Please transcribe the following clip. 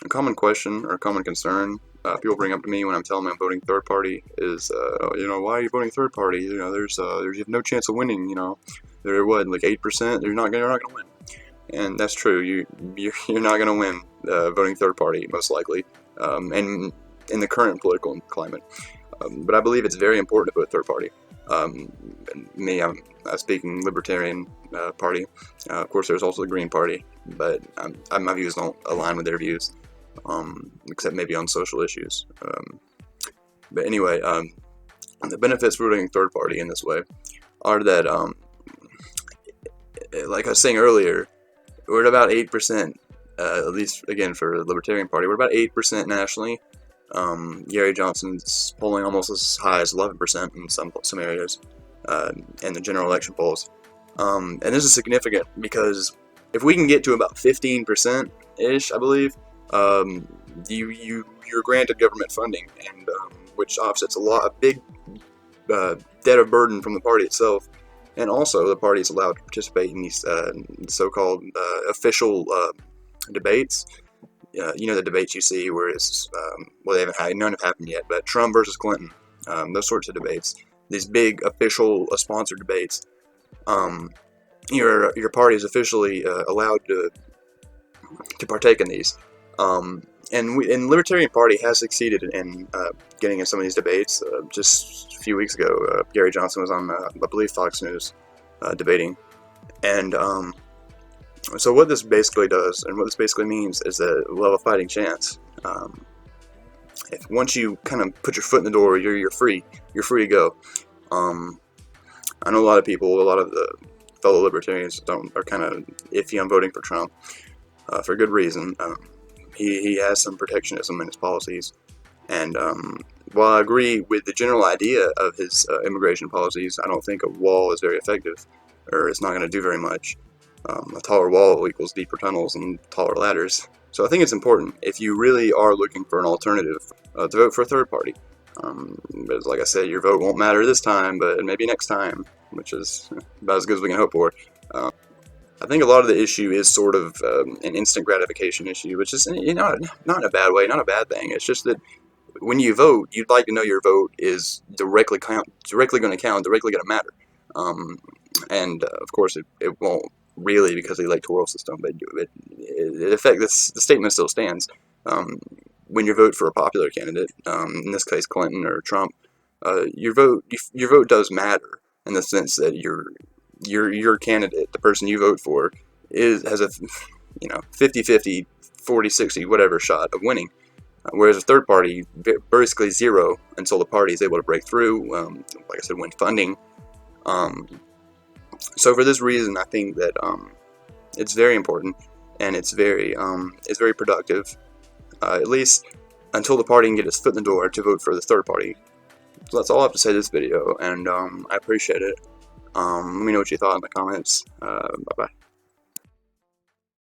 A common question or a common concern people bring up to me when I'm telling them I'm voting third party is, why are you voting third party? There's you have no chance of winning. They're what, like 8%. You're not gonna win, and that's true. You're not gonna win voting third party most likely, and in the current political climate. But I believe it's very important to vote third party. I'm speaking Libertarian Party. Of course, there's also the Green Party, but my views don't align with their views, except maybe on social issues. But anyway, the benefits for voting third party in this way are that, like I was saying earlier, we're at about 8%, at least again for the Libertarian Party, we're about 8% nationally. Gary Johnson's polling almost as high as 11% in some areas in the general election polls. And this is significant because if we can get to about 15%-ish, I believe, you're granted government funding, and which offsets a big debt of burden from the party itself. And also, the party is allowed to participate in these so-called official debates. The debates you see where it's, none have happened yet, but Trump versus Clinton, those sorts of debates, these big official sponsored debates, your party is officially allowed to partake in these. And the Libertarian Party has succeeded in getting in some of these debates. Just a few weeks ago, Gary Johnson was on, I believe, Fox News debating. And so what this basically does, and what this basically means, is that we'll have a fighting chance. If once you kind of put your foot in the door, you're free. You're free to go. I know a lot of the fellow libertarians are kind of iffy on voting for Trump for good reason. He has some protectionism in his policies, and while I agree with the general idea of his immigration policies, I don't think a wall is very effective, or it's not going to do very much. A taller wall equals deeper tunnels and taller ladders. So I think it's important, if you really are looking for an alternative, to vote for a third party. But like I said, your vote won't matter this time, but maybe next time, which is about as good as we can hope for. I think a lot of the issue is sort of an instant gratification issue, which is not in a bad way, not a bad thing. It's just that when you vote, you'd like to know your vote is directly going to count, directly going to matter. And of course, it won't really, because of the electoral system, but the statement still stands. When you vote for a popular candidate, in this case Clinton or Trump, your vote does matter in the sense that your candidate, the person you vote for, has a 50-50, 40-60, whatever shot of winning. Whereas a third party, basically zero until the party is able to break through, like I said, win funding. So for this reason, I think that it's very important, and it's very productive, at least until the party can get its foot in the door to vote for the third party. So that's all I have to say this video, and I appreciate it. Let me know what you thought in the comments. Bye-bye.